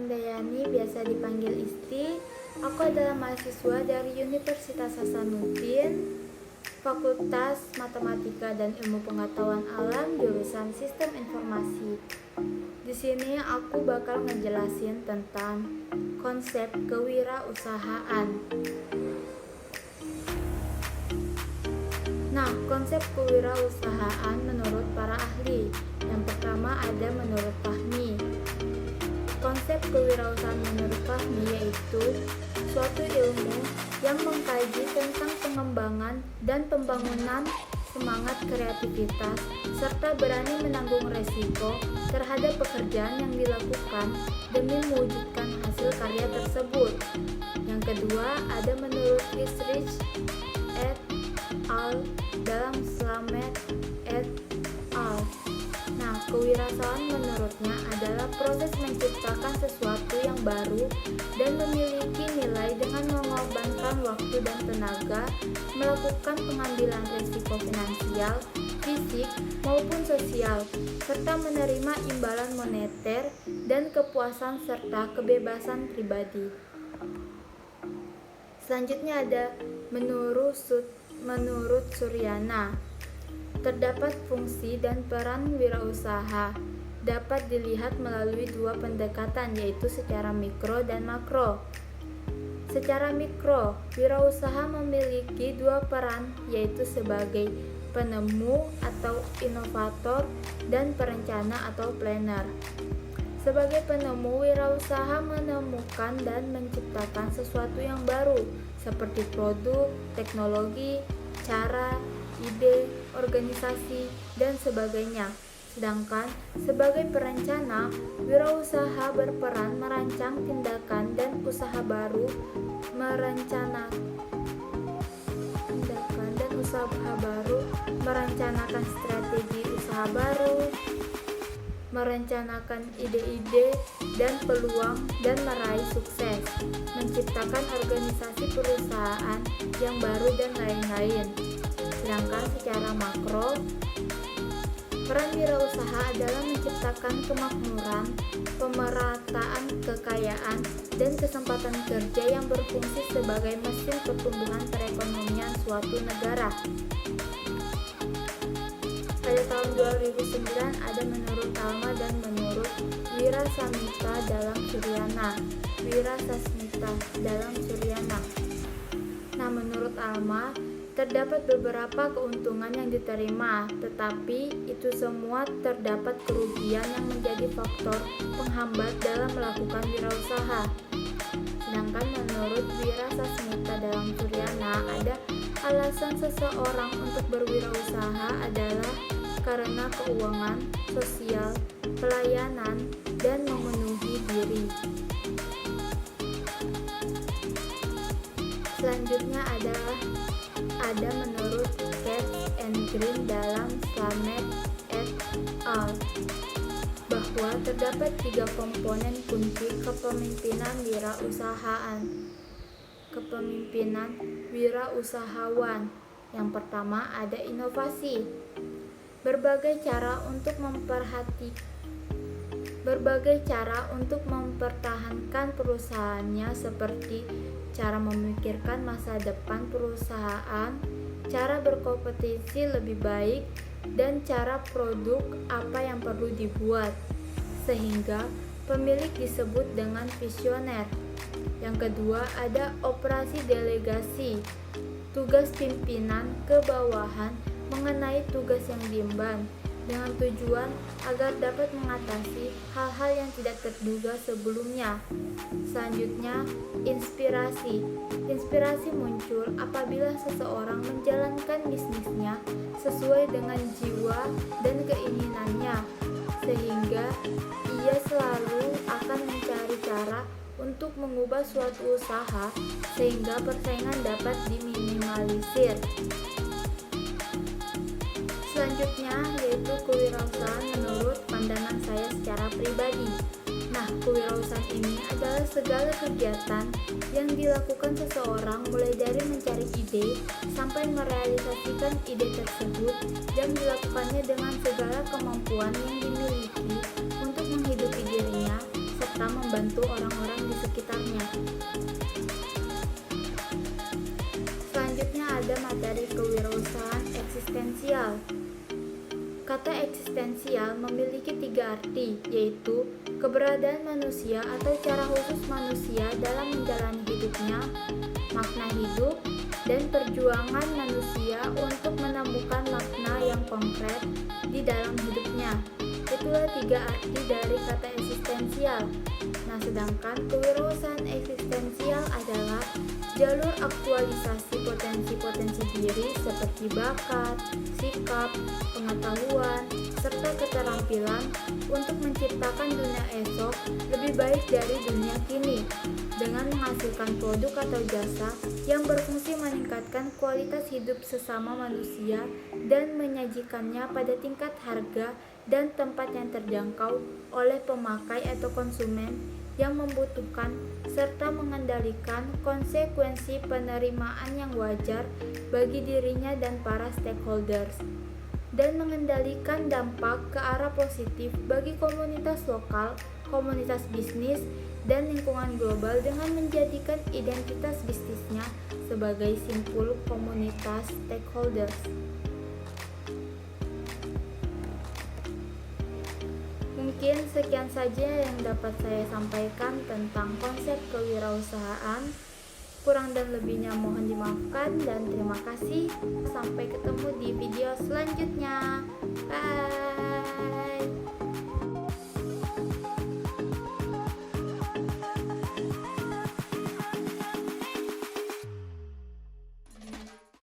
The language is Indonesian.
Handayani, biasa dipanggil Isti. Aku adalah mahasiswa dari Universitas Hasanuddin, Fakultas Matematika dan Ilmu Pengetahuan Alam, jurusan Sistem Informasi. Di sini aku bakal ngejelasin tentang konsep kewirausahaan. Nah, konsep kewirausahaan menurut para ahli. Yang pertama ada menurut Fahmi. Konsep kewirausahaan menurut Fahmi yaitu suatu ilmu yang mengkaji tentang pengembangan dan pembangunan semangat kreativitas serta berani menanggung resiko terhadap pekerjaan yang dilakukan demi mewujudkan hasil karya tersebut. Yang kedua ada menurut Friedrich et al. Dalam Slamet et al. Nah, kewirausahaan menurutnya adalah proses menciptakan sesuatu yang baru dan memiliki nilai dengan mengorbankan waktu dan tenaga, melakukan pengambilan risiko finansial, fisik, maupun sosial, serta menerima imbalan moneter dan kepuasan serta kebebasan pribadi. Selanjutnya ada menurut Suryana. Terdapat fungsi dan peran wirausaha dapat dilihat melalui dua pendekatan, yaitu secara mikro dan makro. Secara mikro, wirausaha memiliki dua peran, yaitu sebagai penemu atau inovator dan perencana atau planner. Sebagai penemu, wirausaha menemukan dan menciptakan sesuatu yang baru, seperti produk, teknologi, cara, ide, organisasi, dan sebagainya. Sedangkan sebagai perencana, wirausaha berperan merancang tindakan dan usaha baru, merencanakan strategi usaha baru, merencanakan ide-ide dan peluang dan meraih sukses, menciptakan organisasi perusahaan yang baru dan lain-lain. Sedangkan secara makro, peran wirausaha adalah menciptakan kemakmuran, pemerataan kekayaan, dan kesempatan kerja yang berfungsi sebagai mesin pertumbuhan perekonomian suatu negara. Pada tahun 2009 ada menurut Alma dan menurut Wirasasmita dalam Suryana. Nah, menurut Alma, terdapat beberapa keuntungan yang diterima, tetapi itu semua terdapat kerugian yang menjadi faktor penghambat dalam melakukan wirausaha. Sedangkan menurut Wirasasmita dalam Suryana, ada alasan seseorang untuk berwirausaha adalah karena keuangan, sosial, pelayanan, dan memenuhi diri. Selanjutnya ada menurut Katz and Green dalam Slamet et al. Bahwa terdapat 3 komponen kunci kepemimpinan wirausahawan. Yang pertama ada inovasi. Berbagai cara untuk mempertahankan perusahaannya, seperti cara memikirkan masa depan perusahaan, cara berkompetisi lebih baik, dan cara produk apa yang perlu dibuat, sehingga pemilik disebut dengan visioner. Yang kedua ada operasi delegasi. Tugas pimpinan ke bawahan mengenai tugas yang diemban dengan tujuan agar dapat mengatasi hal-hal yang tidak terduga sebelumnya. Selanjutnya, inspirasi. Inspirasi muncul apabila seseorang menjalankan bisnisnya sesuai dengan jiwa dan keinginannya, sehingga ia selalu akan mencari cara untuk mengubah suatu usaha sehingga persaingan dapat diminimalisir. Selanjutnya yaitu kewirausahaan menurut pandangan saya secara pribadi. Nah, kewirausahaan ini adalah segala kegiatan yang dilakukan seseorang mulai dari mencari ide sampai merealisasikan ide tersebut dan dilakukannya dengan segala kemampuan yang dimiliki untuk menghidupi dirinya serta membantu membantu orang-orang di sekitarnya. Selanjutnya ada materi kewirausahaan eksistensial. Kata eksistensial memiliki 3 arti, yaitu keberadaan manusia atau cara khusus manusia dalam menjalani hidupnya, makna hidup, dan perjuangan manusia untuk menemukan makna yang konkret di dalam hidupnya. Itulah 3 arti dari kata eksistensial. Nah, sedangkan kewirausahaan eksistensial adalah jalur aktualisasi potensi-potensi diri seperti bakat, sikap, pengetahuan, serta keterampilan untuk menciptakan dunia esok lebih baik dari dunia kini dengan menghasilkan produk atau jasa yang berfungsi meningkatkan kualitas hidup sesama manusia dan menyajikannya pada tingkat harga dan tempat yang terjangkau oleh pemakai atau konsumen yang membutuhkan serta mengendalikan konsekuensi penerimaan yang wajar bagi dirinya dan para stakeholders, dan mengendalikan dampak ke arah positif bagi komunitas lokal, komunitas bisnis, dan lingkungan global dengan menjadikan identitas bisnisnya sebagai simpul komunitas stakeholders. Mungkin sekian saja yang dapat saya sampaikan tentang konsep kewirausahaan. Kurang dan lebihnya mohon dimaafkan dan terima kasih. Sampai ketemu di video selanjutnya. Bye.